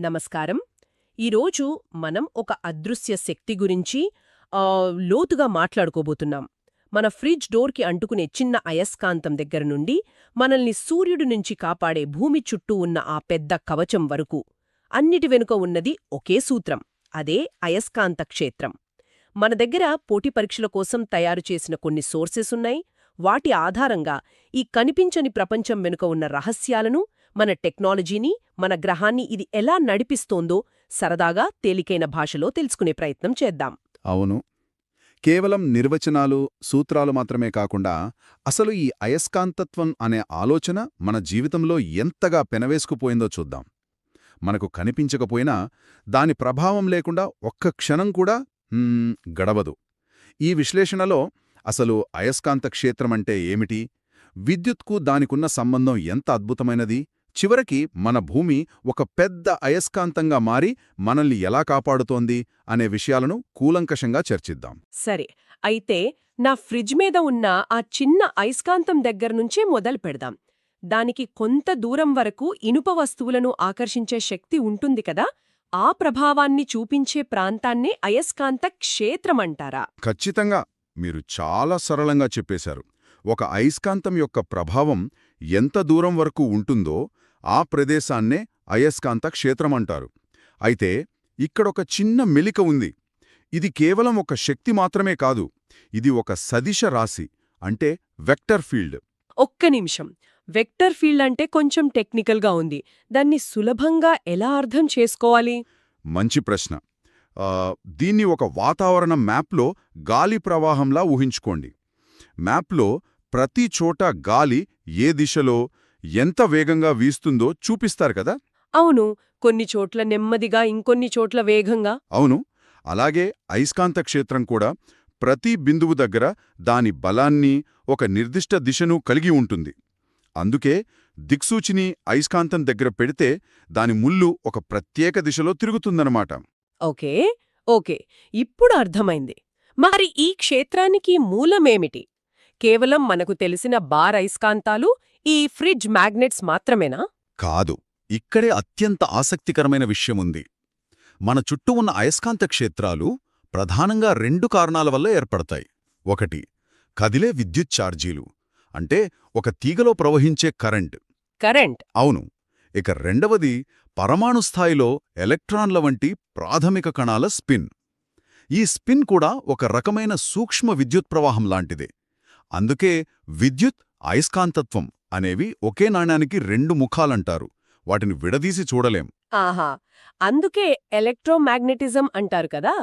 నమస్కారం. ఈరోజు మనం ఒక అదృశ్య శక్తి గురించి లోతుగా మాట్లాడుకోబోతున్నాం. మన ఫ్రిడ్జ్ డోర్కి అంటుకునే చిన్న అయస్కాంతం దగ్గర నుండి మనల్ని సూర్యుడి నుంచి కాపాడే భూమి చుట్టూ ఉన్న ఆ పెద్ద కవచం వరకు అన్నిటి వెనుక ఉన్నది ఒకే సూత్రం. అదే అయస్కాంత క్షేత్రం. మన దగ్గర పోటీ పరీక్షల కోసం తయారు చేసిన కొన్ని సోర్సెస్ ఉన్నాయి. వాటి ఆధారంగా ఈ కనిపించని ప్రపంచం వెనుక ఉన్న రహస్యాలను, మన టెక్నాలజీని, మన గ్రహాన్ని ఇది ఎలా నడిపిస్తోందో సరదాగా తేలికైన భాషలో తెలుసుకునే ప్రయత్నం చేద్దాం. అవును. కేవలం నిర్వచనాలు, సూత్రాలు మాత్రమే కాకుండా అసలు ఈ అయస్కాంతత్వం అనే ఆలోచన మన జీవితంలో ఎంతగా పెనవేసుకుపోయిందో చూద్దాం. మనకు కనిపించకపోయినా దాని ప్రభావం లేకుండా ఒక్క క్షణం కూడా గడవదు. ఈ విశ్లేషణలో అసలు అయస్కాంత క్షేత్రమంటే ఏమిటి, విద్యుత్కు దానికున్న సంబంధం ఎంత అద్భుతమైనది, చివరికి మన భూమి ఒక పెద్ద అయస్కాంతంగా మారి మనల్ని ఎలా కాపాడుతోంది అనే విషయాలను కూలంకషంగా చర్చిద్దాం. సరే, అయితే నా ఫ్రిడ్జ్ మీద ఉన్న ఆ చిన్న అయస్కాంతం దగ్గర్నుంచే మొదలు పెడదాం. దానికి కొంత దూరం వరకు ఇనుప వస్తువులను ఆకర్షించే శక్తి ఉంటుంది కదా, ఆ ప్రభావాన్ని చూపించే ప్రాంతాన్నే అయస్కాంత క్షేత్రమంటారా? ఖచ్చితంగా. మీరు చాలా సరళంగా చెప్పేశారు. ఒక అయస్కాంతం యొక్క ప్రభావం ఎంత దూరం వరకు ఉంటుందో ఆ ప్రదేశాన్నే అయస్కాంత క్షేత్రమంటారు. అయితే ఇక్కడొక చిన్న మెలిక ఉంది. ఇది కేవలం ఒక శక్తి మాత్రమే కాదు, ఇది ఒక సదిశ రాశి, అంటే వెక్టర్ ఫీల్డ్. ఒక్క నిమిషం, వెక్టర్ ఫీల్డ్ అంటే కొంచెం టెక్నికల్గా ఉంది. దాన్ని సులభంగా ఎలా అర్థం చేసుకోవాలి? మంచి ప్రశ్న. దీన్ని ఒక వాతావరణ మ్యాప్లో గాలి ప్రవాహంలా ఊహించుకోండి. మ్యాప్లో ప్రతి చోట గాలి ఏ దిశలో ఎంత వేగంగా వీస్తుందో చూపిస్తారు కదా. అవును, కొన్ని చోట్ల నెమ్మదిగా, ఇంకొన్ని చోట్ల వేగంగా. అవును, అలాగే అయస్కాంత క్షేత్రం కూడా ప్రతి బిందువు దగ్గర దాని బలాన్ని, ఒక నిర్దిష్ట దిశను కలిగి ఉంటుంది. అందుకే దిక్సూచిని అయస్కాంతం దగ్గర పెడితే దాని ముల్లు ఒక ప్రత్యేక దిశలో తిరుగుతుందన్నమాట. ఓకే ఓకే, ఇప్పుడు అర్థమైంది. మరి ఈ క్షేత్రానికి మూలమేమిటి? కేవలం మనకు తెలిసిన బార్ అయస్కాంతాలు, ఈ ఫ్రిడ్జ్ మ్యాగ్నెట్స్ మాత్రమేనా? కాదు, ఇక్కడే అత్యంత ఆసక్తికరమైన విషయముంది. మన చుట్టూ ఉన్న అయస్కాంత క్షేత్రాలు ప్రధానంగా రెండు కారణాల వల్ల ఏర్పడతాయి. ఒకటి, కదిలే విద్యుత్ ఛార్జీలు, అంటే ఒక తీగలో ప్రవహించే కరెంట్. అవును. ఇక రెండవది, పరమాణు స్థాయిలో ఎలక్ట్రాన్ల వంటి ప్రాథమిక కణాల స్పిన్. ఈ స్పిన్ కూడా ఒక రకమైన సూక్ష్మ విద్యుత్ ప్రవాహం లాంటిదే. అందుకే విద్యుత్, అయస్కాంతత్వం అనేవి ఒకే నాణ్యానికి రెండు ముఖాలంటారు. వాటిని విడదీసి చూడలేం. ఆహా, అందుకే ఎలక్ట్రోమాగ్నెటిజం అంటారు కదా.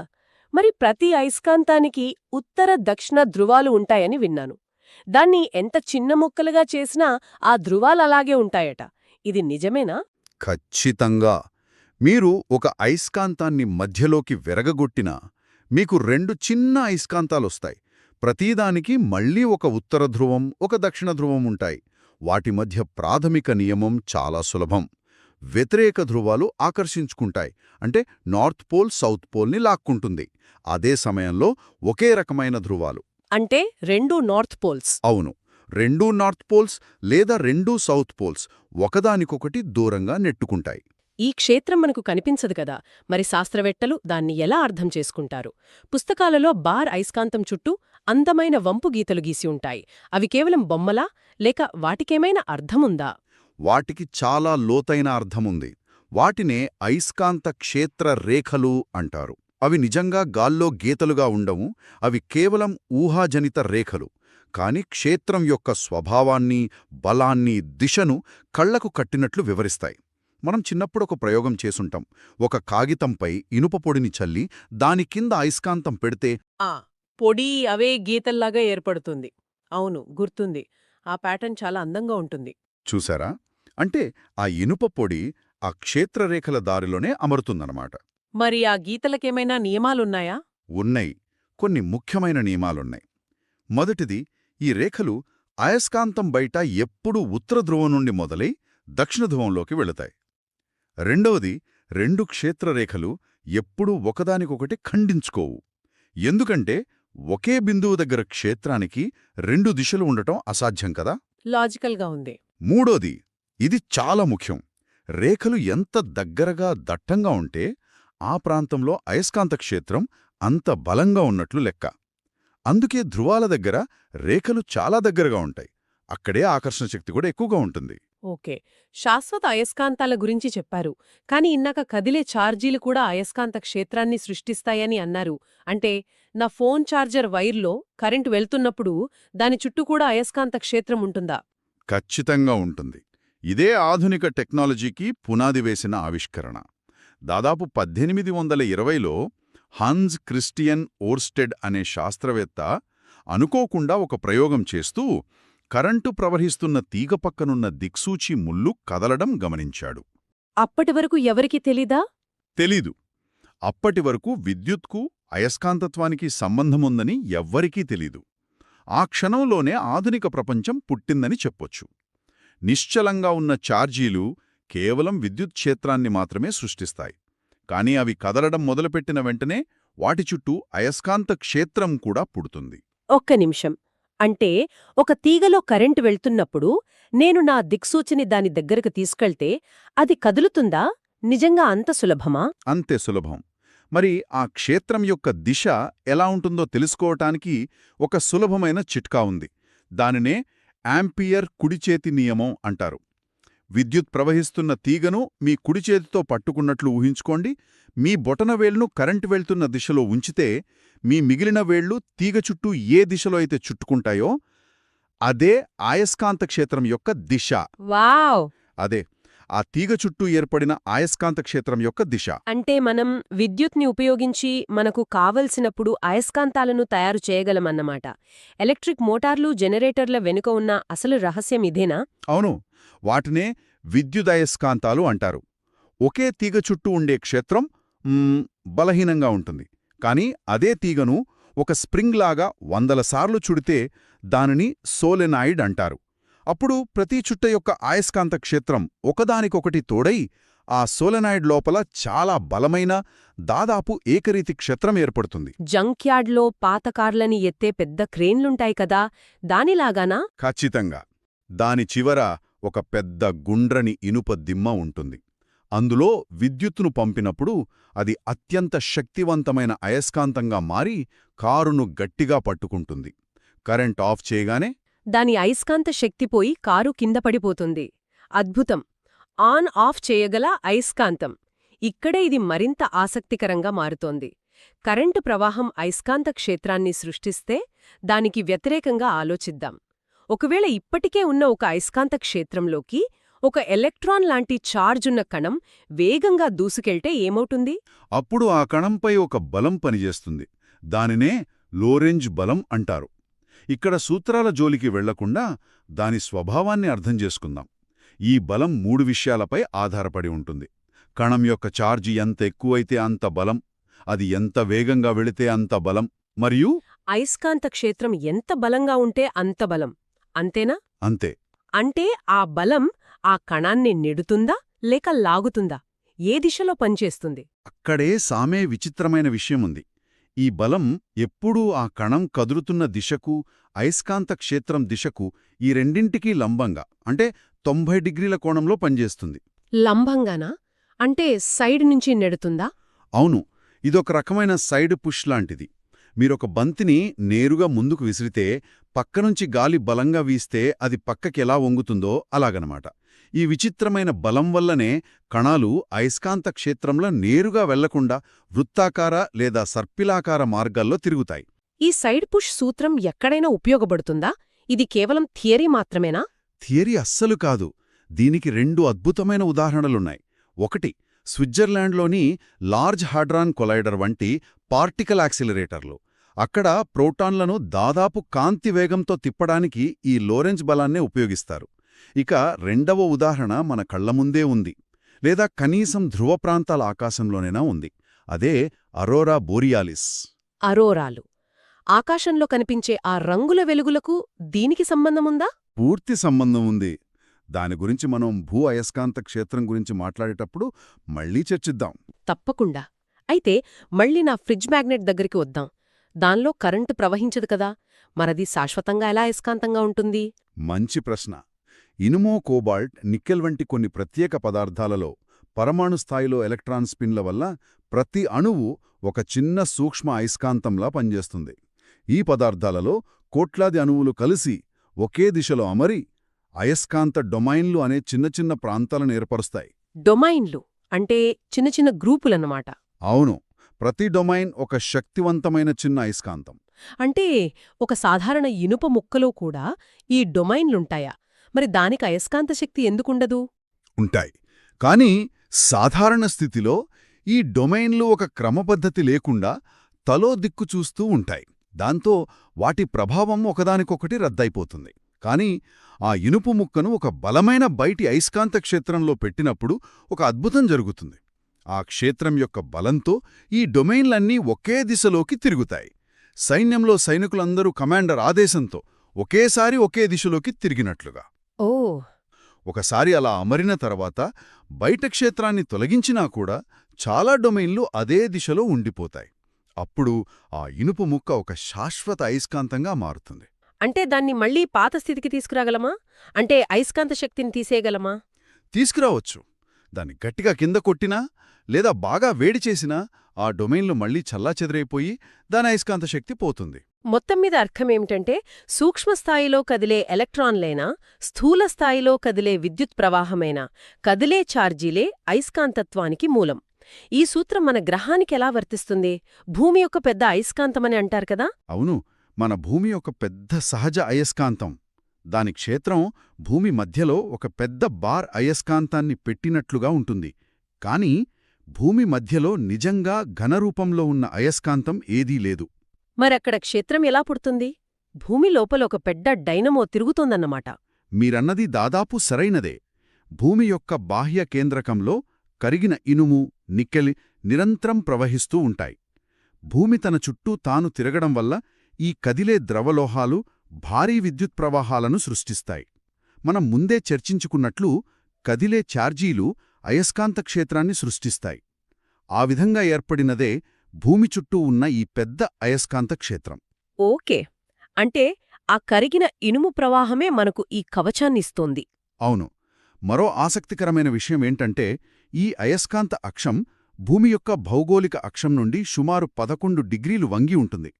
మరి ప్రతి అయస్కాంతానికి ఉత్తర దక్షిణ ధృవాలు ఉంటాయని విన్నాను. దాన్ని ఎంత చిన్న ముక్కలుగా చేసినా ఆ ధృవాలలాగే ఉంటాయట. ఇది నిజమేనా? ఖచ్చితంగా. మీరు ఒక అయస్కాంతాన్ని మధ్యలోకి విరగగొట్టినా మీకు రెండు చిన్న అయస్కాంతాలొస్తాయి. ప్రతిదానికి మళ్లీ ఒక ఉత్తర ధ్రువం, ఒక దక్షిణ ధ్రువం ఉంటాయి. వాటి మధ్య ప్రాథమిక నియమం చాలా సులభం. వ్యతిరేక ధ్రువాలు ఆకర్షించుకుంటాయి, అంటే నార్త్ పోల్ సౌత్ పోల్ని లాక్కుంటుంది. అదే సమయంలో ఒకే రకమైన ధ్రువాలు, అంటే రెండూ నార్త్ పోల్స్. అవును, రెండూ నార్త్ పోల్స్ లేదా రెండూ సౌత్ పోల్స్ ఒకదానికొకటి దూరంగా నెట్టుకుంటాయి. ఈ క్షేత్రం మనకు కనిపించదు కదా, మరి శాస్త్రవేత్తలు దాన్ని ఎలా అర్థం చేసుకుంటారు? పుస్తకాలలో బార్ అయస్కాంతం చుట్టూ అందమైన వంపు గీతలు గీసి ఉంటాయి. అవి కేవలం బొమ్మలా, లేక వాటికేమైనా అర్థముందా? వాటికి చాలా లోతైన అర్థముంది. వాటినే అయస్కాంత క్షేత్ర రేఖలు అంటారు. అవి నిజంగా గాల్లో గీతలుగా ఉండవు, అవి కేవలం ఊహాజనిత రేఖలు. కాని క్షేత్రం యొక్క స్వభావాన్ని, బలాన్ని, దిశను కళ్లకు కట్టినట్లు వివరిస్తాయి. మనం చిన్నప్పుడు ఒక ప్రయోగం చేసుంటాం. ఒక కాగితంపై ఇనుప పొడిని చల్లి దాని కింద అయస్కాంతం పెడితే పొడి అవే గీతల్లాగా ఏర్పడుతుంది. అవును, గుర్తుంది. ఆ ప్యాటర్న్ చాలా అందంగా ఉంటుంది. చూసారా? అంటే ఆ ఇనుప పొడి ఆ క్షేత్రరేఖల దారిలోనే అమరుతుందన్నమాట. మరి ఆ గీతలకేమైనా నియమాలున్నాయా? ఉన్నాయి. కొన్ని ముఖ్యమైన నియమాలున్నాయి. మొదటిది, ఈ రేఖలు అయస్కాంతం బయట ఎప్పుడూ ఉత్తర ధ్రువం నుండి మొదలై దక్షిణ ధ్రువంలోకి వెళతాయి. రెండవది, రెండు క్షేత్రరేఖలు ఎప్పుడూ ఒకదానికొకటి ఖండించుకోవు. ఎందుకంటే ఒకే బిందువు దగ్గర క్షేత్రానికి రెండు దిశలు ఉండటం అసాధ్యం కదా. లాజికల్గా ఉంది. మూడోది, ఇది చాలా ముఖ్యం, రేఖలు ఎంత దగ్గరగా దట్టంగా ఉంటే ఆ ప్రాంతంలో అయస్కాంత క్షేత్రం అంత బలంగా ఉన్నట్లు లెక్క. అందుకే ధృవాల దగ్గర రేఖలు చాలా దగ్గరగా ఉంటాయి. అక్కడే ఆకర్షణ శక్తి కూడా ఎక్కువగా ఉంటుంది. ఓకే, శాశ్వత అయస్కాంతాల గురించి చెప్పారు. కాని ఇందాక కదిలే ఛార్జీలు కూడా అయస్కాంత క్షేత్రాన్ని సృష్టిస్తాయని అన్నారు. అంటే నా ఫోన్ ఛార్జర్ వైర్లో కరెంటు వెళ్తున్నప్పుడు దాని చుట్టూ కూడా అయస్కాంత క్షేత్రం ఉంటుందా? ఖచ్చితంగా ఉంటుంది. ఇదే ఆధునిక టెక్నాలజీకి పునాది వేసిన ఆవిష్కరణ. దాదాపు 1820లో హన్స్ క్రిస్టియన్ ఓర్స్టెడ్ అనే శాస్త్రవేత్త అనుకోకుండా ఒక ప్రయోగం చేస్తూ కరెంటు ప్రవహిస్తున్న తీగ పక్కనున్న దిక్సూచి ముల్లు కదలడం గమనించాడు. అప్పటివరకు ఎవరికీ తెలీదా? తెలీదు. అప్పటివరకు విద్యుత్కు అయస్కాంతత్వానికి సంబంధముందని ఎవ్వరికీ తెలీదు. ఆ క్షణంలోనే ఆధునిక ప్రపంచం పుట్టిందని చెప్పొచ్చు. నిశ్చలంగా ఉన్న ఛార్జీలు కేవలం విద్యుత్ క్షేత్రాన్ని మాత్రమే సృష్టిస్తాయి. కానీ అవి కదలడం మొదలుపెట్టిన వెంటనే వాటి చుట్టూ అయస్కాంత క్షేత్రం కూడా పుడుతుంది. ఒక్క నిమిషం. అంటే ఒక తీగలో కరెంటు వెళ్తున్నప్పుడు నేను నా దిక్సూచిని దాని దగ్గరకు తీసుకెళ్తే అది కదులుతుందా? నిజంగా అంత సులభమా? అంతే సులభం. మరి ఆ క్షేత్రం యొక్క దిశ ఎలా ఉంటుందో తెలుసుకోవటానికి ఒక సులభమైన చిట్కా ఉంది. దానినే యాంపియర్ కుడిచేతి నియమం అంటారు. విద్యుత్ ప్రవహిస్తున్న తీగను మీ కుడిచేతితో పట్టుకున్నట్లు ఊహించుకోండి. మీ బొటనవేళ్లను కరెంటు వెళ్తున్న దిశలో ఉంచితే మీ మిగిలిన వేళ్లు తీగ చుట్టూ ఏ దిశలో అయితే చుట్టుకుంటాయో అదే అయస్కాంత క్షేత్రం యొక్క దిశ. వావ్! అదే ఆ తీగ చుట్టూ ఏర్పడిన అయస్కాంత క్షేత్రం యొక్క దిశ. అంటే మనం విద్యుత్ని ఉపయోగించి మనకు కావలసినప్పుడు అయస్కాంతాలను తయారు చేయగలమన్నమాట. ఎలక్ట్రిక్ మోటార్లు, జనరేటర్ల వెనుక ఉన్న అసలు రహస్యం ఇదేనా? అవును, వాటినే విద్యుదయస్కాంతాలు అంటారు. ఒకే తీగ చుట్టూ ఉండే క్షేత్రం బలహీనంగా ఉంటుంది. కాని అదే తీగను ఒక స్ప్రింగ్ లాగా 100 సార్లు చుడితే దానిని సోలెనాయిడ్ అంటారు. అప్పుడు ప్రతి చుట్ట యొక్క అయస్కాంత క్షేత్రం ఒకదానికొకటి తోడై ఆ సోలెనాయిడ్ లోపల చాలా బలమైన దాదాపు ఏకరీతి క్షేత్రం ఏర్పడుతుంది. జంక్యార్డ్లో పాత కార్లని ఎత్తే పెద్ద క్రేన్లుంటాయి కదా, దానిలాగానా? ఖచ్చితంగా. దాని చివర ఒక పెద్ద గుండ్రని ఇనుప దిమ్మ ఉంటుంది. అందులో విద్యుత్తును పంపినప్పుడు అది అత్యంత శక్తివంతమైన అయస్కాంతంగా మారి కారును గట్టిగా పట్టుకుంటుంది. కరెంట్ ఆఫ్ చేయగానే దాని అయస్కాంత శక్తిపోయి కారు కింద పడిపోతుంది. అద్భుతం! ఆన్ ఆఫ్ చేయగల అయస్కాంతం. ఇక్కడే ఇది మరింత ఆసక్తికరంగా మారుతోంది. కరెంటు ప్రవాహం అయస్కాంత క్షేత్రాన్ని సృష్టిస్తే దానికి వ్యతిరేకంగా ఆలోచిద్దాం. ఒకవేళ ఇప్పటికే ఉన్న ఒక అయస్కాంత క్షేత్రంలోకి ఒక ఎలక్ట్రాన్ లాంటి ఛార్జున్న కణం వేగంగా దూసుకెళ్తే ఏమవుతుంది? అప్పుడు ఆ కణంపై ఒక బలం పనిచేస్తుంది. దానినే లోరెంజ్ బలం అంటారు. ఇక్కడ సూత్రాల జోలికి వెళ్లకుండా దాని స్వభావాన్ని అర్థం చేసుకుందాం. ఈ బలం 3 విషయాలపై ఆధారపడి ఉంటుంది. కణం యొక్క ఛార్జి ఎంత ఎక్కువైతే అంత బలం, అది ఎంత వేగంగా వెళితే అంత బలం, మరియు అయస్కాంత క్షేత్రం ఎంత బలంగా ఉంటే అంత బలం. అంతేనా? అంతే. అంటే ఆ బలం ఆ కణాన్ని నెడుతుందా లేక లాగుతుందా? ఏ దిశలో పనిచేస్తుంది? అక్కడే సామే విచిత్రమైన విషయముంది. ఈ బలం ఎప్పుడూ ఆ కణం కదులుతున్న దిశకు, అయస్కాంత క్షేత్రం దిశకు, ఈ రెండింటికీ లంబంగా, అంటే 90 డిగ్రీల కోణంలో పనిచేస్తుంది. లంబంగానా? అంటే సైడ్ నుంచి నెడుతుందా? అవును, ఇదొక రకమైన సైడ్ పుష్ లాంటిది. మీరొక బంతిని నేరుగా ముందుకు విసిరితే పక్కనుంచి గాలి బలంగా వీస్తే అది పక్కకెలా వంగుతుందో అలాగనమాట. ఈ విచిత్రమైన బలం వల్లనే కణాలు అయస్కాంత క్షేత్రంలో నేరుగా వెళ్లకుండా వృత్తాకార లేదా సర్పిలాకార మార్గాల్లో తిరుగుతాయి. ఈ సైడ్ పుష్ సూత్రం ఎక్కడైనా ఉపయోగపడుతుందా? ఇది కేవలం థియరీ మాత్రమేనా? థియరీ అస్సలు కాదు. దీనికి 2 అద్భుతమైన ఉదాహరణలున్నాయి. ఒకటి, స్విట్జర్లాండ్లోని లార్జ్ హాడ్రాన్ కొలైడర్ వంటి పార్టికల్ యాక్సిలరేటర్లు. అక్కడ ప్రోటాన్లను దాదాపు కాంతి వేగంతో తిప్పడానికి ఈ లోరెంజ్ బలాన్నే ఉపయోగిస్తారు. ఇక రెండవ ఉదాహరణ మన కళ్లముందే ఉంది, లేదా కనీసం ధ్రువ ప్రాంతాల ఆకాశంలోనైనా ఉంది. అదే అరోరా బోరియాలిస్. అరోరాలు. ఆకాశంలో కనిపించే ఆ రంగుల వెలుగులకు దీనికి సంబంధముందా? పూర్తి సంబంధం ఉంది. దాని గురించి మనం భూ అయస్కాంత క్షేత్రం గురించి మాట్లాడేటప్పుడు మళ్లీ చర్చిద్దాం. తప్పకుండా. అయితే మళ్ళీ నా ఫ్రిడ్జ్ మ్యాగ్నెట్ దగ్గరికి వద్దాం. దానిలో కరెంటు ప్రవహించదు కదా, మరది శాశ్వతంగా ఎలా అయస్కాంతంగా ఉంటుంది? మంచి ప్రశ్న. ఇనుము కోబాల్ట్ నికెల్ వంటి కొన్ని ప్రత్యేక పదార్థాలలో పరమాణు స్థాయిలో ఎలక్ట్రాన్ స్పిన్ల వల్ల ప్రతి అణువు ఒక చిన్న సూక్ష్మ అయస్కాంతంలా పనిచేస్తుంది. ఈ పదార్థాలలో కోట్లాది అణువులు కలిసి ఒకే దిశలో అమరి అయస్కాంత డొమైన్లు అనే చిన్న చిన్న ప్రాంతాలను ఏర్పరుస్తాయి. డొమైన్లు అంటే చిన్న చిన్న గ్రూపులన్నమాట. అవును, ప్రతి డొమైన్ ఒక శక్తివంతమైన చిన్న అయస్కాంతం. అంటే ఒక సాధారణ ఇనుప ముక్కలో కూడా ఈ డొమైన్లుంటాయా? మరి దానికి అయస్కాంత శక్తి ఎందుకుండదు? ఉంటాయి, కానీ సాధారణ స్థితిలో ఈ డొమైన్లు ఒక క్రమపద్ధతి లేకుండా తలో దిక్కు చూస్తూ ఉంటాయి. దాంతో వాటి ప్రభావం ఒకదానికొకటి రద్దయిపోతుంది. కానీ ఆ ఇనుపు ముక్కను ఒక బలమైన బయటి అయస్కాంత క్షేత్రంలో పెట్టినప్పుడు ఒక అద్భుతం జరుగుతుంది. ఆ క్షేత్రం యొక్క బలంతో ఈ డొమైన్లన్నీ ఒకే దిశలోకి తిరుగుతాయి. సైన్యంలో సైనికులందరూ కమాండర్ ఆదేశంతో ఒకేసారి ఒకే దిశలోకి తిరిగినట్లుగా. ఓ, ఒకసారి అలా అమరిన తర్వాత బయట క్షేత్రాన్ని తొలగించినా కూడా చాలా డొమైన్లు అదే దిశలో ఉండిపోతాయి. అప్పుడు ఆ ఇనుపు ముక్క ఒక శాశ్వత అయస్కాంతంగా మారుతుంది. అంటే దాన్ని మళ్లీ పాత స్థితికి తీసుకురాగలమా? అంటే అయస్కాంత శక్తిని తీసేయగలమా? తీసుకురావచ్చు. దాన్ని గట్టిగా కింద కొట్టినా లేదా బాగా వేడి చేసినా ఆ డొమైన్లు మళ్లీ చల్లాచెదరైపోయి దాని అయస్కాంత శక్తి పోతుంది. మొత్తం మీద అర్థమేమిటంటే సూక్ష్మస్థాయిలో కదిలే ఎలక్ట్రాన్లైనా, స్థూల స్థాయిలో కదిలే విద్యుత్ ప్రవాహమైనా కదిలే ఛార్జీలే అయస్కాంతత్వానికి మూలం. ఈ సూత్రం మన గ్రహానికి ఎలా వర్తిస్తుంది? భూమి యొక్క పెద్ద అయస్కాంతమని అంటారు కదా? అవును, మన భూమి ఒక పెద్ద సహజ అయస్కాంతం. దాని క్షేత్రం భూమి మధ్యలో ఒక పెద్ద బార్ అయస్కాంతాన్ని పెట్టినట్లుగా ఉంటుంది. కాని భూమి మధ్యలో నిజంగా ఘనరూపంలో ఉన్న అయస్కాంతం ఏదీ లేదు. మరక్కడ క్షేత్రం ఎలా పుడుతుంది? భూమి లోపల ఒక పెద్ద డైనమో తిరుగుతోందన్నమాట. మీరన్నది దాదాపు సరైనదే. భూమి యొక్క బాహ్య కేంద్రకంలో కరిగిన ఇనుము, నికెల్ నిరంతరం ప్రవహిస్తూ ఉంటాయి. భూమి తన చుట్టూ తాను తిరగడం వల్ల ఈ కదిలే ద్రవలోహాలు భారీ విద్యుత్ ప్రవాహాలను సృష్టిస్తాయి. మనం ముందే చర్చించుకున్నట్లు కదిలే ఛార్జీలు అయస్కాంత క్షేత్రాన్ని సృష్టిస్తాయి. ఆ విధంగా ఏర్పడినదే భూమి చుట్టూ ఉన్న ఈ పెద్ద అయస్కాంత క్షేత్రం. ఓకే, అంటే ఆ కరిగిన ఇనుము ప్రవాహమే మనకు ఈ కవచాన్నిస్తోంది. అవును. మరో ఆసక్తికరమైన విషయమేంటంటే ఈ అయస్కాంత అక్షం భూమి యొక్క భౌగోళిక అక్షం నుండి సుమారు 11 డిగ్రీలు వంగి ఉంటుంది.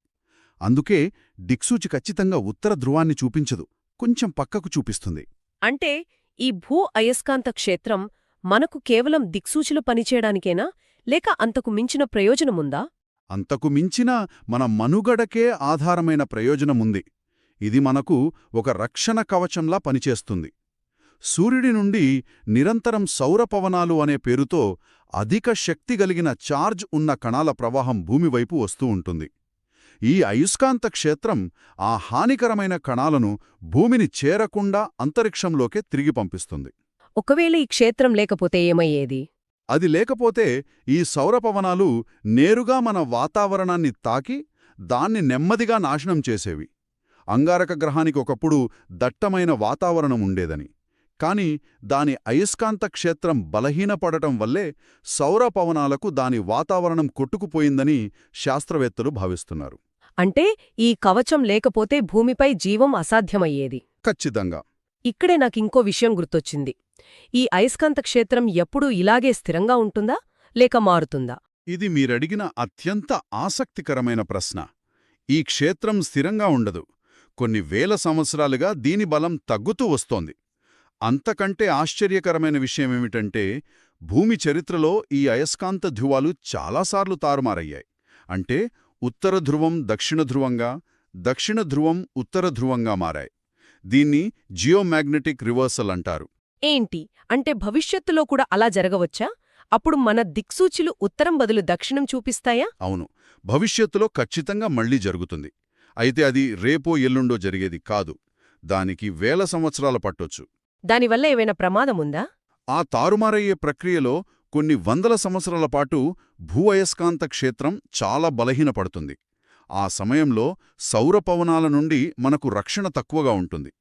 అందుకే దిక్సూచి ఖచ్చితంగా ఉత్తర ధ్రువాన్ని చూపించదు, కొంచెం పక్కకు చూపిస్తుంది. అంటే ఈ భూ అయస్కాంత క్షేత్రం మనకు కేవలం దిక్సూచిలో పనిచేయడానికేనా, లేక అంతకు మించిన ప్రయోజనముందా? అంతకు మించిన మన మనుగడకే ఆధారమైన ప్రయోజనముంది. ఇది మనకు ఒక రక్షణ కవచంలా పనిచేస్తుంది. సూర్యుడి నుండి నిరంతరం సౌరపవనాలు అనే పేరుతో అధిక శక్తి గలిగిన ఛార్జ్ ఉన్న కణాల ప్రవాహం భూమివైపు వస్తూ ఉంటుంది. ఈ అయస్కాంత క్షేత్రం ఆ హానికరమైన కణాలను భూమిని చేరకుండా అంతరిక్షంలోకే తిరిగి పంపిస్తుంది. ఒకవేళ ఈ క్షేత్రం లేకపోతే ఏమయ్యేది? అది లేకపోతే ఈ సౌరపవనాలు నేరుగా మన వాతావరణాన్ని తాకి దాన్ని నెమ్మదిగా నాశనం చేసేవి. అంగారక గ్రహానికి ఒకప్పుడు దట్టమైన వాతావరణం ఉండేదని, కాని దాని అయస్కాంత క్షేత్రం బలహీనపడటం వల్లే సౌరపవనాలకు దాని వాతావరణం కొట్టుకుపోయిందని శాస్త్రవేత్తలు భావిస్తున్నారు. అంటే ఈ కవచం లేకపోతే భూమిపై జీవం అసాధ్యమయ్యేది. ఖచ్చితంగా. ఇక్కడే నాకింకో విషయం గుర్తొచ్చింది. ఈ అయస్కాంత క్షేత్రం ఎప్పుడూ ఇలాగే స్థిరంగా ఉంటుందా, లేక మారుతుందా? ఇది మీరడిగిన అత్యంత ఆసక్తికరమైన ప్రశ్న. ఈ క్షేత్రం స్థిరంగా ఉండదు. కొన్ని వేల సంవత్సరాలుగా దీని బలం తగ్గుతూ వస్తోంది. అంతకంటే ఆశ్చర్యకరమైన విషయమేమిటంటే భూమి చరిత్రలో ఈ అయస్కాంత ధ్రువాలు చాలాసార్లు తారుమారయ్యాయి. అంటే ఉత్తర ధ్రువం దక్షిణ ధ్రువంగా, దక్షిణ ధ్రువం ఉత్తర ధ్రువంగా మారాయి. దీన్ని జియోమాగ్నెటిక్ రివర్సల్ అంటారు. ఏంటి అంటే భవిష్యత్తులో కూడా అలా జరగవచ్చా? అప్పుడు మన దిక్సూచిలు ఉత్తరం బదులు దక్షిణం చూపిస్తాయా? అవును, భవిష్యత్తులో ఖచ్చితంగా మళ్లీ జరుగుతుంది. అయితే అది రేపో ఎల్లుండో జరిగేది కాదు. దానికి వేల సంవత్సరాల పట్టొచ్చు. దానివల్ల ఏవైనా ప్రమాదముందా? ఆ తారుమారయ్యే ప్రక్రియలో కొన్ని వందల సంవత్సరాల పాటు భూ అయస్కాంత క్షేత్రం చాలా బలహీనపడుతుంది. ఆ సమయంలో సౌరపవనాల నుండి మనకు రక్షణ తక్కువగా ఉంటుంది.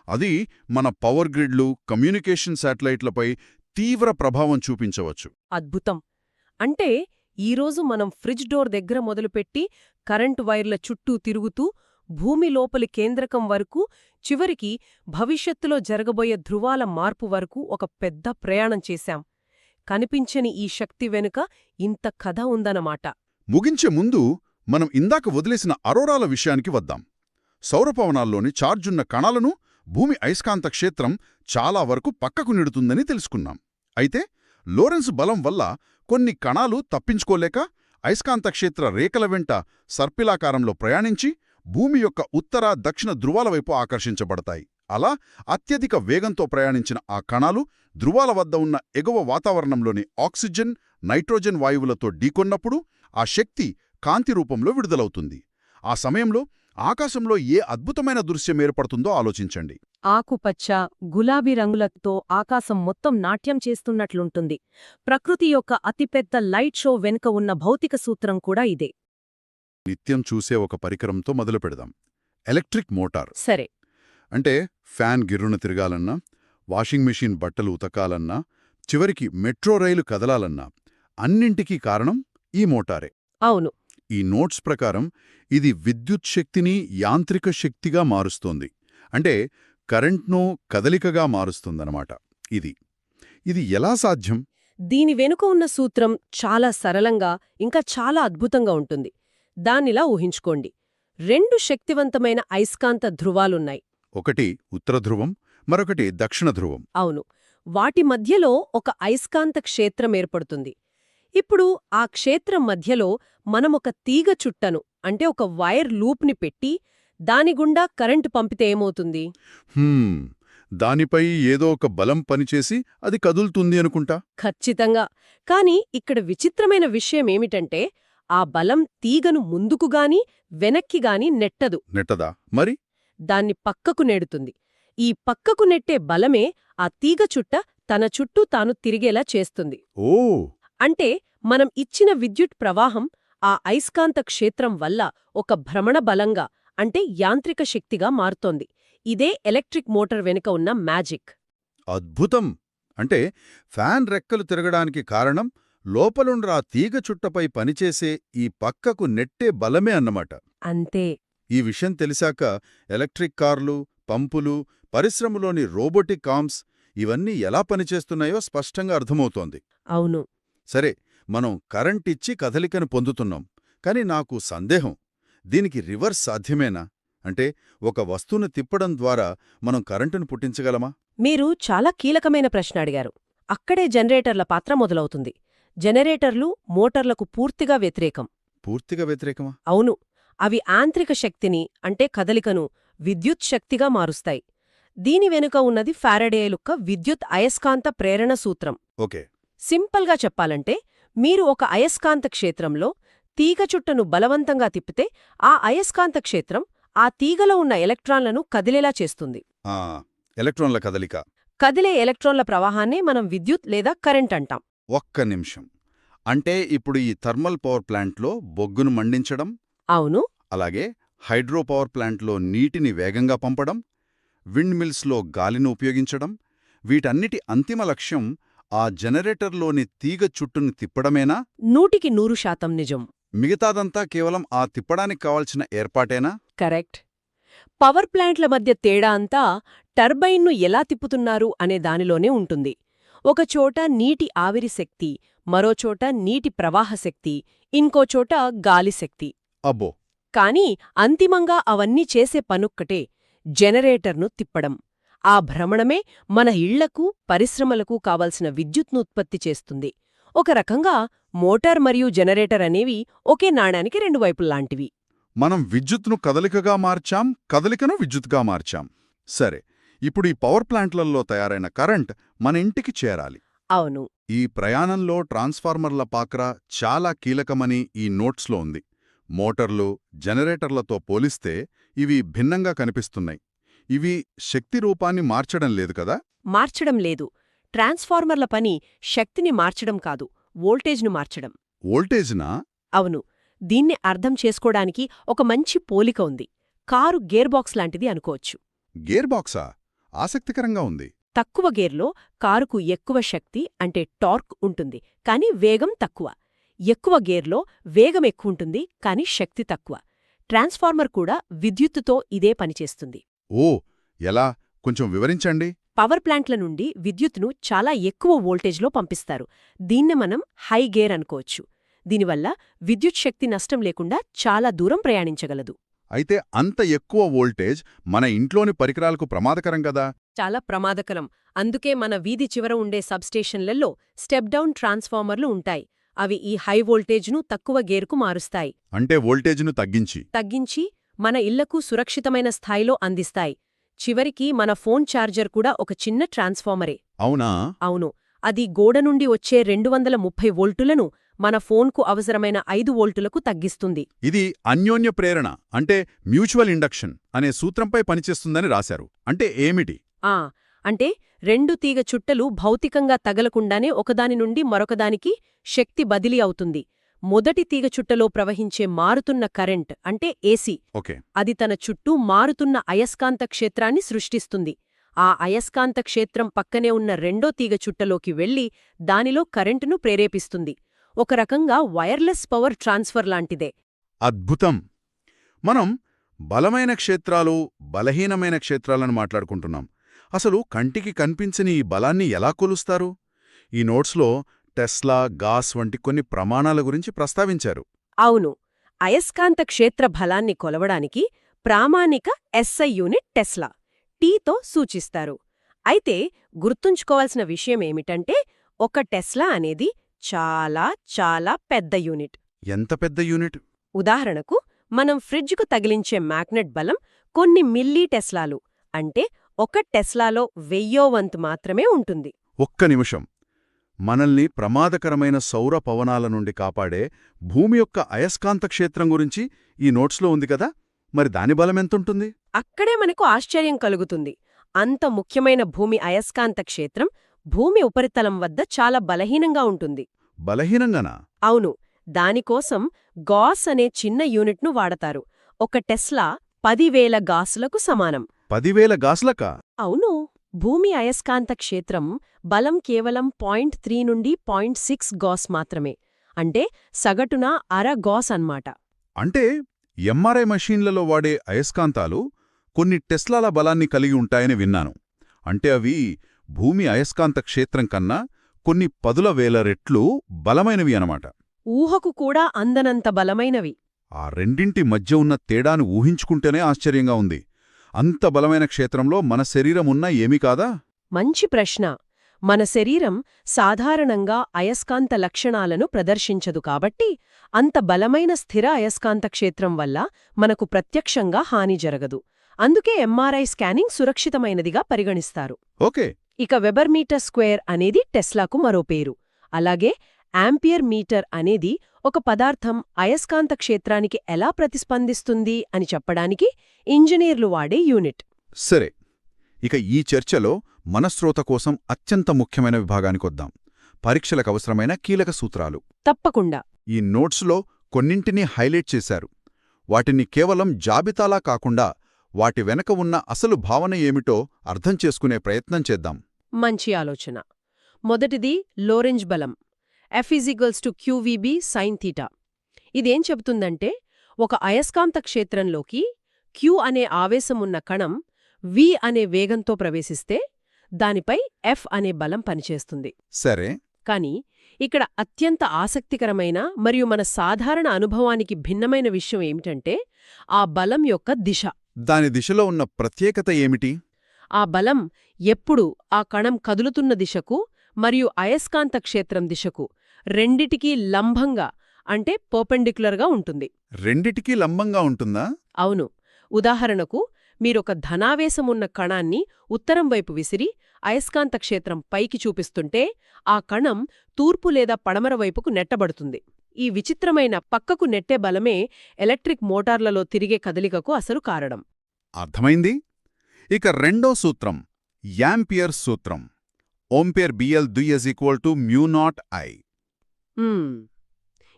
అది మన పవర్ గ్రిడ్లు, కమ్యూనికేషన్ శాటిలైట్లపై తీవ్ర ప్రభావం చూపించవచ్చు. అద్భుతం. అంటే ఈరోజు మనం ఫ్రిడ్జ్ డోర్ దగ్గర మొదలుపెట్టి కరెంటు వైర్ల చుట్టూ తిరుగుతూ భూమి లోపలి కేంద్రకం వరకు, చివరికి భవిష్యత్తులో జరగబోయే ధృవాల మార్పు వరకు ఒక పెద్ద ప్రయాణం చేశాం. కనిపించని ఈ శక్తి వెనుక ఇంత కథ ఉందన్నమాట. ముగించే ముందు మనం ఇందాక వదిలేసిన అరోరాల విషయానికి వద్దాం. సౌరపవనాల్లోని ఛార్జున్న కణాలను భూమి అయస్కాంత క్షేత్రం చాలా వరకు పక్కకు నెడుతుందని తెలుసుకున్నాం. అయితే లోరెన్స్ బలం వల్ల కొన్ని కణాలు తప్పించుకోలేక అయస్కాంత క్షేత్ర రేఖల వెంట సర్పిలాకారంలో ప్రయాణించి భూమి యొక్క ఉత్తర దక్షిణ ధృవాల వైపు ఆకర్షించబడతాయి. అలా అత్యధిక వేగంతో ప్రయాణించిన ఆ కణాలు ధృవాల వద్ద ఉన్న ఎగువ వాతావరణంలోని ఆక్సిజన్, నైట్రోజన్ వాయువులతో ఢీకొన్నప్పుడు ఆ శక్తి కాంతి రూపంలో విడుదలవుతుంది. ఆ సమయంలో ఆకాశంలో ఏ అద్భుతమైన దృశ్యం ఏర్పడుతుందో ఆలోచించండి. ఆకుపచ్చ, గులాబీ రంగులతో ఆకాశం మొత్తం నాట్యం చేస్తున్నట్లుంటుంది. ప్రకృతి యొక్క అతిపెద్ద లైట్ షో వెనుక ఉన్న భౌతిక సూత్రం కూడా ఇదే. నిత్యం చూసే ఒక పరికరంతో మొదలు పెడదాం. Electric motor. సరే. అంటే ఫ్యాన్ గిర్రున తిరగాలన్నా, వాషింగ్ మెషీన్ బట్టలు ఉతకాలన్నా, చివరికి మెట్రో రైలు కదలాలన్నా అన్నింటికీ కారణం ఈ మోటారే. అవును. ఈ నోట్స్ ప్రకారం ఇది విద్యుత్ శక్తిని యాంత్రిక శక్తిగా మారుస్తోంది. అంటే కరెంట్ను కదలికగా మారుస్తుందన్నమాట. ఇది ఎలా సాధ్యం? దీని వెనుక ఉన్న సూత్రం చాలా సరళంగా ఇంకా చాలా అద్భుతంగా ఉంటుంది. దాన్నిలా ఊహించుకోండి. 2 శక్తివంతమైన అయస్కాంత ధృవాలున్నాయి. ఒకటి ఉత్తర ధ్రువం, మరొకటి దక్షిణ ధ్రువం. అవును. వాటి మధ్యలో ఒక అయస్కాంత క్షేత్రం ఏర్పడుతుంది. ఇప్పుడు ఆ క్షేత్రం మధ్యలో మనమొక తీగ చుట్టను అంటే ఒక వైర్ లూప్ని పెట్టి దానిగుండా కరెంటు పంపితే ఏమవుతుంది? దానిపై ఏదో ఒక బలం పనిచేసి అది కదులుతుంది అనుకుంటా. ఖచ్చితంగా. కాని ఇక్కడ విచిత్రమైన విషయమేమిటంటే ఆ బలం తీగను ముందుకుగాని వెనక్కిగాని నెట్టదు. నెట్టదా మరి? దాన్ని పక్కకు నెడుతుంది. ఈ పక్కకు నెట్టే బలమే ఆ తీగ చుట్ట తన చుట్టూ తాను తిరిగేలా చేస్తుంది. ఓ! అంటే మనం ఇచ్చిన విద్యుత్ ప్రవాహం ఆ అయస్కాంత క్షేత్రం వల్ల ఒక భ్రమణ బలంగా అంటే యాంత్రిక శక్తిగా మారుతోంది. ఇదే ఎలక్ట్రిక్ మోటార్ వెనుక ఉన్న మ్యాజిక్. అద్భుతం! అంటే ఫ్యాన్ రెక్కలు తిరగడానికి కారణం లోపలుండ్ర ఆ తీగ చుట్టపై పనిచేసే ఈ పక్కకు నెట్టే బలమే అన్నమాట. అంతే. ఈ విషయం తెలిసాక ఎలక్ట్రిక్ కార్లు, పంపులు, పరిశ్రమలోని రోబోటిక్ ఆర్మ్స్ ఇవన్నీ ఎలా పనిచేస్తున్నాయో స్పష్టంగా అర్థమవుతోంది. అవును. సరే, మనం కరెంటిచ్చి కదలికను పొందుతున్నాం. కాని నాకు సందేహం, దీనికి రివర్స్ సాధ్యమేనా? అంటే ఒక వస్తువును తిప్పడం ద్వారా మనం కరెంటును పుట్టించగలమా? మీరు చాలా కీలకమైన ప్రశ్న అడిగారు. అక్కడే జనరేటర్ల పాత్ర మొదలవుతుంది. జనరేటర్లు మోటార్లకు పూర్తిగా వ్యతిరేకం. పూర్తిగా వ్యతిరేకమా? అవును. అవి యాంత్రిక శక్తిని అంటే కదలికను విద్యుత్ శక్తిగా మారుస్తాయి. దీని వెనుక ఉన్నది ఫారడేయులుక్క విద్యుత్ అయస్కాంత ప్రేరణ సూత్రం. ఓకే. సింపుల్గా చెప్పాలంటే మీరు ఒక అయస్కాంత క్షేత్రంలో తీగ చుట్టను బలవంతంగా తిప్పితే ఆ అయస్కాంత క్షేత్రం ఆ తీగలో ఉన్న ఎలక్ట్రాన్లను కదిలేలా చేస్తుంది. ఎలక్ట్రాన్ల కదలిక. కదిలే ఎలక్ట్రాన్ల ప్రవాహాన్నే మనం విద్యుత్ లేదా కరెంట్ అంటాం. ఒక్క నిమిషం. అంటే ఇప్పుడు ఈ థర్మల్ పవర్ ప్లాంట్లో బొగ్గును మండించడం, అవును, అలాగే హైడ్రో పవర్ ప్లాంట్లో నీటిని వేగంగా పంపడం, విండ్ మిల్స్లో గాలిని ఉపయోగించడం, వీటన్నిటి అంతిమ లక్ష్యం ఆ జనరేటర్లోని తీగ చుట్టుని తిప్పడమేనా? 100% నిజం. మిగతాదంతా కేవలం ఆ తిప్పడానికి కావాల్సిన ఏర్పాటేనా? కరెక్ట్. పవర్ ప్లాంట్ల మధ్య తేడా అంతా టర్బైన్ను ఎలా తిప్పుతున్నారు అనే దానిలోనే ఉంటుంది. ఒకచోట నీటి ఆవిరి శక్తి, మరోచోట నీటి ప్రవాహ శక్తి, ఇంకోచోట గాలి శక్తి. అబ్బో! కాని అంతిమంగా అవన్నీ చేసే పనొక్కటే, జనరేటర్ను తిప్పడం. ఆ భ్రమణమే మన ఇళ్లకు, పరిశ్రమలకు కావలసిన విద్యుత్ను ఉత్పత్తి చేస్తుంది. ఒక రకంగా మోటార్ మరియు జనరేటర్ అనేవి ఒకే నాణానికి 2 వైపుల్లాంటివి. మనం విద్యుత్ను కదలికగా మార్చాం, కదలికను విద్యుత్గా మార్చాం. సరే, ఇప్పుడు ఈ పవర్ ప్లాంట్లలో తయారైన కరెంట్ మన ఇంటికి చేరాలి. అవును. ఈ ప్రయాణంలో ట్రాన్స్ఫార్మర్ల పాత్ర చాలా కీలకమని ఈ నోట్స్లో ఉంది. మోటార్లు, జనరేటర్లతో పోలిస్తే ఇవి భిన్నంగా కనిపిస్తున్నాయి. ఇవి శక్తి రూపాన్ని మార్చడం లేదు కదా? మార్చడం లేదు. ట్రాన్స్ఫార్మర్ల పని శక్తిని మార్చడం కాదు, వోల్టేజ్ను మార్చడం. వోల్టేజ్నా? అవును. దీన్ని అర్థం చేసుకోవడానికి ఒక మంచి పోలిక ఉంది. కారు గేర్బాక్స్ లాంటిది అనుకోవచ్చు. గేర్ బాక్సా? ఆసక్తికరంగా ఉంది. తక్కువ గేర్లో కారుకు ఎక్కువ శక్తి అంటే టార్క్ ఉంటుంది, కాని వేగం తక్కువ. ఎక్కువ గేర్లో వేగం ఎక్కువుంటుంది, కాని శక్తి తక్కువ. ట్రాన్స్ఫార్మర్ కూడా విద్యుత్తుతో ఇదే పనిచేస్తుంది. ఓ ఎలా కొంచెం వివరించండి. పవర్ ప్లాంట్ల నుండి విద్యుత్తును చాలా ఎక్కువ వోల్టేజ్లో పంపిస్తారు. దీన్ని మనం హై గేర్ అనుకోవచ్చు. దీనివల్ల విద్యుత్ శక్తి నష్టం లేకుండా చాలా దూరం ప్రయాణించగలదు. అయితే అంత ఎక్కువ వోల్టేజ్ మన ఇంట్లోని పరికరాలకు ప్రమాదకరం కదా? చాలా ప్రమాదకరం. అందుకే మన వీధి చివర ఉండే సబ్స్టేషన్లలో స్టెప్ డౌన్ ట్రాన్స్ఫార్మర్లు ఉంటాయి. అవి ఈ హై వోల్టేజ్ను తక్కువ గేర్కు మారుస్తాయి. అంటే వోల్టేజ్ను తగ్గించి మన ఇళ్లకు సురక్షితమైన స్థాయిలో అందిస్తాయి. చివరికి మన ఫోన్ ఛార్జర్ కూడా ఒక చిన్న ట్రాన్స్ఫార్మరే. అవునా? అవును. అది గోడ నుండి వచ్చే 230 వోల్టులను మన ఫోన్కు అవసరమైన 5 వోల్టులకు తగ్గిస్తుంది. ఇది అన్యోన్య ప్రేరణ అంటే మ్యూచువల్ ఇండక్షన్ అనే సూత్రంపై పనిచేస్తుందని రాశారు. అంటే ఏమిటి? అంటే 2 తీగ చుట్టలు భౌతికంగా తగలకుండానే ఒకదాని నుండి మరొకదానికి శక్తి బదిలీ అవుతుంది. మొదటి తీగ చుట్టలో ప్రవహించే మారుతున్న కరెంట్ అంటే ఏసీ, ఓకే, అది తన చుట్టూ మారుతున్న అయస్కాంత క్షేత్రాన్ని సృష్టిస్తుంది. ఆ అయస్కాంత క్షేత్రం పక్కనే ఉన్న రెండో తీగ చుట్టలోకి వెళ్లి దానిలో కరెంటును ప్రేరేపిస్తుంది. ఒక రకంగా వైర్లెస్ పవర్ ట్రాన్స్ఫర్ లాంటిదే. అద్భుతం. మనం బలమైన క్షేత్రాలు, బలహీనమైన క్షేత్రాలను మాట్లాడుకుంటున్నాం. అసలు కంటికి కనిపించని ఈ బలాన్ని ఎలా కొలుస్తారు? ఈ నోట్స్లో టెస్లా, గాస్ వంటి కొన్ని ప్రమాణాల గురించి ప్రస్తావించారు. అవును. అయస్కాంత క్షేత్ర బలాన్ని కొలవడానికి ప్రామాణిక ఎస్ఐ యూనిట్ టెస్లా, టీతో సూచిస్తారు. అయితే గుర్తుంచుకోవాల్సిన విషయమేమిటంటే ఒక టెస్లా అనేది చాలా చాలా పెద్ద యూనిట్. ఎంత పెద్ద యూనిట్? ఉదాహరణకు మనం ఫ్రిడ్జ్కు తగిలించే మ్యాగ్నెట్ బలం కొన్ని మిల్లీ టెస్లాలు, అంటే ఒక టెస్లాలో 1000వ వంతు మాత్రమే ఉంటుంది. ఒక్క నిమిషం. మనల్ని ప్రమాదకరమైన సౌర పవనాల నుండి కాపాడే భూమి యొక్క అయస్కాంత క్షేత్రం గురించి ఈ నోట్స్లో ఉంది కదా, మరి దాని బలమెంతుంటుంది? అక్కడే మనకు ఆశ్చర్యం కలుగుతుంది. అంత ముఖ్యమైన భూమి అయస్కాంత క్షేత్రం భూమి ఉపరితలం వద్ద చాలా బలహీనంగా ఉంటుంది. బలహీనంగానా? అవును. దానికోసం గాస్ అనే చిన్న యూనిట్ను వాడతారు. ఒక టెస్లా 10,000 గాసులకు సమానం. 10,000 గాస్లకా? అవును. భూమి అయస్కాంత క్షేత్రం బలం కేవలం 0.3 నుండి 0.6 గాస్ మాత్రమే. అంటే సగటున అర గాస్ అన్నమాట. అంటే ఎంఆర్ఐ మషీన్లలో వాడే అయస్కాంతాలు కొన్ని టెస్లాల బలాన్ని కలిగి ఉంటాయని విన్నాను. అంటే అవి భూమి అయస్కాంత క్షేత్రం కన్నా కొన్ని 10,000 రెట్లు బలమైనవి అనమాట. ఊహకు కూడా అందనంత బలమైనవి. ఆ రెండింటి మధ్య ఉన్న తేడాను ఊహించుకుంటేనే ఆశ్చర్యంగా ఉంది. అంత బలమైన క్షేత్రంలో మన శరీరమున్నా ఏమీ కాదా? మంచి ప్రశ్న. మన శరీరం సాధారణంగా అయస్కాంత లక్షణాలను ప్రదర్శించదు కాబట్టి అంత బలమైన స్థిర అయస్కాంత క్షేత్రం వల్ల మనకు ప్రత్యక్షంగా హాని జరగదు. అందుకే ఎంఆర్ఐ స్కానింగ్ సురక్షితమైనదిగా పరిగణిస్తారు. ఓకే. ఇక వెబర్ మీటర్ స్క్వేర్ అనేది టెస్లాకు మరో పేరు. అలాగే యాంపియర్ మీటర్ అనేది ఒక పదార్థం అయస్కాంత క్షేత్రానికి ఎలా ప్రతిస్పందిస్తుంది అని చెప్పడానికి ఇంజనీర్లు వాడే యూనిట్. సరే, ఇక ఈ చర్చలో మనశ్రోత కోసం అత్యంత ముఖ్యమైన విభాగానికొద్దాం. పరీక్షలకు అవసరమైన కీలక సూత్రాలు. తప్పకుండా. ఈ నోట్స్లో కొన్నింటిని హైలైట్ చేశారు. వాటిని కేవలం జాబితాలా కాకుండా వాటి వెనక ఉన్న అసలు భావన ఏమిటో అర్థం చేసుకునే ప్రయత్నం చేద్దాం. మంచి ఆలోచన. మొదటిది లోరెంజ్ బలం, F=QVB sin θ. ఇదేం చెబుతుందంటే ఒక అయస్కాంత క్షేత్రంలోకి Q అనే ఆవేశమున్న కణం V అనే వేగంతో ప్రవేశిస్తే దానిపై F అనే బలం పనిచేస్తుంది. సరే, కాని ఇక్కడ అత్యంత ఆసక్తికరమైన మరియు మన సాధారణ అనుభవానికి భిన్నమైన విషయం ఏమిటంటే ఆ బలం యొక్క దిశ. దాని దిశలో ఉన్న ప్రత్యేకత ఏమిటి? ఆ బలం ఎప్పుడూ ఆ కణం కదులుతున్న దిశకు మరియు అయస్కాంత క్షేత్రం దిశకు రెండిటికీ లంబంగా అంటే పర్పెండిక్యులర్గా ఉంటుంది. రెండిటికీ లంబంగా ఉంటుందా? అవును. ఉదాహరణకు మీరొక ధనావేశమున్న కణాన్ని ఉత్తరం వైపు విసిరి అయస్కాంత క్షేత్రం పైకి చూపిస్తుంటే ఆ కణం తూర్పు లేదా పడమర వైపుకు నెట్టబడుతుంది. ఈ విచిత్రమైన పక్కకు నెట్టే బలమే ఎలక్ట్రిక్ మోటార్లలో తిరిగే కదలికకు అసలు కారణం. అర్థమైంది. ఇక రెండో సూత్రం యాంపియర్ సూత్రం. ఓంపేర్ బిఎల్ μ0I.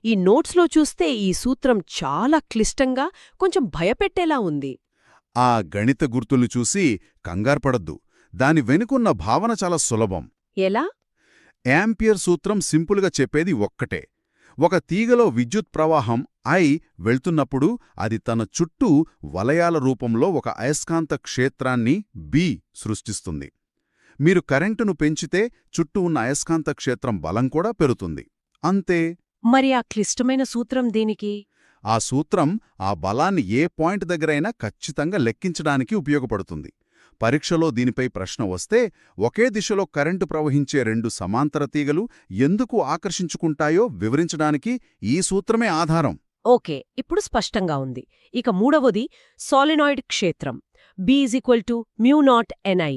ఈ నోట్స్లో చూస్తే ఈ సూత్రం చాలా క్లిష్టంగా కొంచెం భయపెట్టేలా ఉంది. ఆ గణిత గుర్తులు చూసి కంగార్పడద్దు. దాని వెనుకున్న భావన చాలా సులభం. ఎలా? యాంపియర్ సూత్రం సింపుల్గా చెప్పేది ఒక్కటే. ఒక తీగలో విద్యుత్ ప్రవాహం ఐ వెళ్తున్నప్పుడు అది తన చుట్టూ వలయాల రూపంలో ఒక అయస్కాంత క్షేత్రాన్ని బి సృష్టిస్తుంది. మీరు కరెంటును పెంచితే చుట్టూ ఉన్న అయస్కాంత క్షేత్రం బలం కూడా పెరుగుతుంది. అంతే. మరి ఆ క్లిష్టమైన సూత్రం దేనికి? ఆ సూత్రం ఆ బలాన్ని ఏ పాయింట్ దగ్గరైనా ఖచ్చితంగా లెక్కించడానికి ఉపయోగపడుతుంది. పరీక్షలో దీనిపై ప్రశ్న వస్తే ఒకే దిశలో కరెంటు ప్రవహించే రెండు సమాంతర తీగలు ఎందుకు ఆకర్షించుకుంటాయో వివరించడానికి ఈ సూత్రమే ఆధారం. ఓకే, ఇప్పుడు స్పష్టంగా ఉంది. ఇక మూడవది సాలినాయిడ్ క్షేత్రం B=μ0Ni.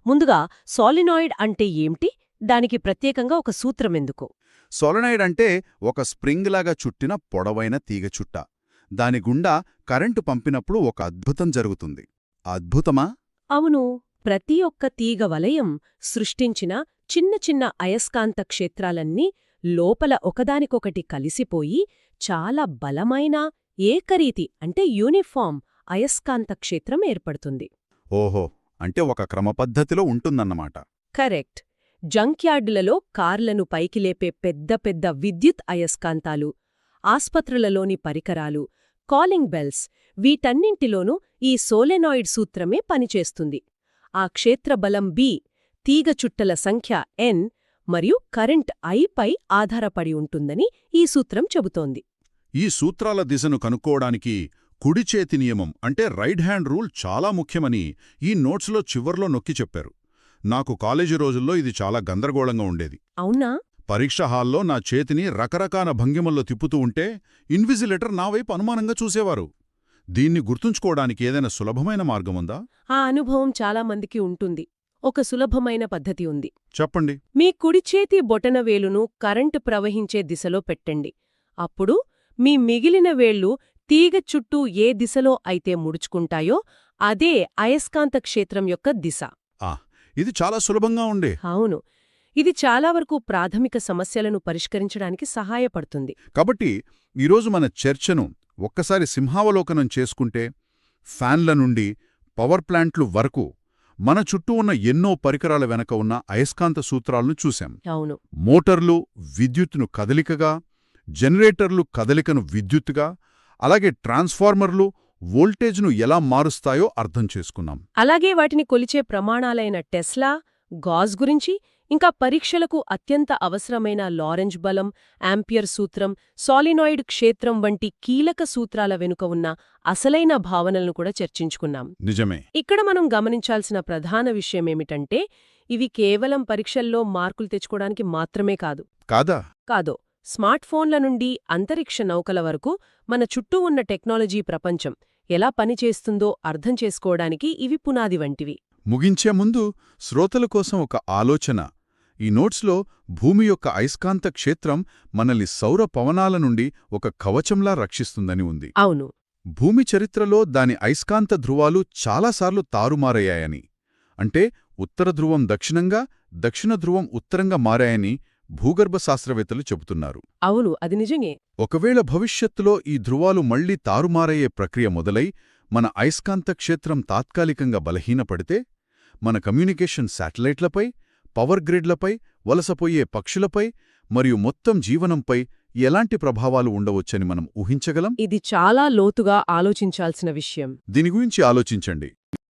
ముందుగా సాలినాయిడ్ అంటే ఏమిటి? దానికి ప్రత్యేకంగా ఒక సూత్రమెందుకు? సోలనాయిడ్ అంటే ఒక స్ప్రింగ్లాగా చుట్టిన పొడవైన తీగ చుట్ట. దాని గుండా కరెంటు పంపినప్పుడు ఒక అద్భుతం జరుగుతుంది. అద్భుతమా? అవును, ప్రతి ఒక్క తీగ వలయం సృష్టించిన చిన్న చిన్న అయస్కాంత క్షేత్రాలన్నీ లోపల ఒకదానికొకటి కలిసిపోయి చాలా బలమైన ఏకరీతి అంటే యూనిఫామ్ అయస్కాంత క్షేత్రం ఏర్పడుతుంది. ఓహో, అంటే ఒక క్రమపద్ధతిలో ఉంటుందన్నమాట. కరెక్ట్. జంక్యార్డులలో కార్లను పైకి లేపే పెద్ద పెద్ద విద్యుత్ అయస్కాంతాలు, ఆస్పత్రులలోని పరికరాలు, కాలింగ్ బెల్స్, వీటన్నింటిలోనూ ఈ సోలెనాయిడ్ సూత్రమే పనిచేస్తుంది. ఆ క్షేత్రబలం బి, తీగ చుట్టల సంఖ్య ఎన్ మరియు కరెంట్ ఐపై ఆధారపడి ఉంటుందని ఈ సూత్రం చెబుతోంది. ఈ సూత్రాల దిశను కనుక్కోవడానికి కుడిచేతి నియమం అంటే రైట్ హ్యాండ్ రూల్ చాలా ముఖ్యమని ఈ నోట్స్లో చివర్లో నొక్కి చెప్పారు. నాకు కాలేజీ రోజుల్లో ఇది చాలా గందరగోళంగా ఉండేది. అవునా? పరీక్ష హాల్లో నా చేతిని రకరకాల భంగిమల్లో తిప్పుతూ ఉంటే ఇన్విజిలేటర్ నా వైపు అనుమానంగా చూసేవారు. దీన్ని గుర్తుంచుకోవడానికి ఏదైనా సులభమైన మార్గముందా? ఆ అనుభవం చాలామందికి ఉంటుంది. ఒక సులభమైన పద్ధతి ఉంది. చెప్పండి. మీ కుడిచేతి బొటనవేలును కరెంటు ప్రవహించే దిశలో పెట్టండి. అప్పుడు మీ మిగిలిన వేళ్లు తీగ చుట్టూ ఏ దిశలో అయితే ముడుచుకుంటాయో అదే అయస్కాంత క్షేత్రం యొక్క దిశ. ఇది చాలా సులభంగా ఉండే. అవును, ఇది చాలా వరకు ప్రాథమిక సమస్యలను పరిష్కరించడానికి సహాయపడుతుంది. కాబట్టి ఈరోజు మన చర్చను ఒక్కసారి సింహావలోకనం చేసుకుంటే ఫ్యాన్ల నుండి పవర్ ప్లాంట్లు వరకు మన చుట్టూ ఉన్న ఎన్నో పరికరాల వెనక ఉన్న అయస్కాంత సూత్రాలను చూశాం. అవును. మోటార్లు విద్యుత్తును కదలికగా, జనరేటర్లు కదలికను విద్యుత్తుగా, అలాగే ట్రాన్స్ఫార్మర్లు వోల్టేజ్ను ఎలా మారుస్తాయో అర్థం చేసుకున్నాం. అలాగే వాటిని కొలిచే ప్రమాణాలైన టెస్లా, గాజ్ గురించి, ఇంకా పరీక్షలకు అత్యంత అవసరమైన లారెంజ్ బలం, యాంపియర్ సూత్రం, సాలినాయిడ్ క్షేత్రం వంటి కీలక సూత్రాల వెనుక ఉన్న అసలైన భావనలను కూడా చర్చించుకున్నాం. నిజమే. ఇక్కడ మనం గమనించాల్సిన ప్రధాన విషయమేమిటంటే ఇవి కేవలం పరీక్షల్లో మార్కులు తెచ్చుకోవడానికి మాత్రమే కాదు. కాదో స్మార్ట్ ఫోన్ల నుండి అంతరిక్ష నౌకల వరకు మన చుట్టూ ఉన్న టెక్నాలజీ ప్రపంచం ఎలా పనిచేస్తుందో అర్థం చేసుకోవడానికి ఇవి పునాది వంటివి. ముగించే ముందు శ్రోతల కోసం ఒక ఆలోచన. ఈ నోట్స్లో భూమి యొక్క అయస్కాంత క్షేత్రం మనల్ని సౌర పవనాల నుండి ఒక కవచంలా రక్షిస్తుందని ఉంది. అవును. భూమి చరిత్రలో దాని అయస్కాంత ధృవాలు చాలాసార్లు తారుమారయ్యాయని, అంటే ఉత్తర ధ్రువం దక్షిణంగా, దక్షిణ ధ్రువం ఉత్తరంగా మారాయని భూగర్భ శాస్త్రవేత్తలు చెబుతున్నారు. అవును, అది నిజమే. ఒకవేళ భవిష్యత్తులో ఈ ధృవాలు మళ్లీ తారుమారయ్యే ప్రక్రియ మొదలై మన అయస్కాంత క్షేత్రం తాత్కాలికంగా బలహీనపడితే మన కమ్యూనికేషన్ శాటిలైట్లపై, పవర్ గ్రిడ్లపై, వలసపోయే పక్షులపై మరియు మొత్తం జీవనంపై ఎలాంటి ప్రభావాలు ఉండవచ్చని మనం ఊహించగలం? ఇది చాలా లోతుగా ఆలోచించాల్సిన విషయం. దీని గురించి ఆలోచించండి.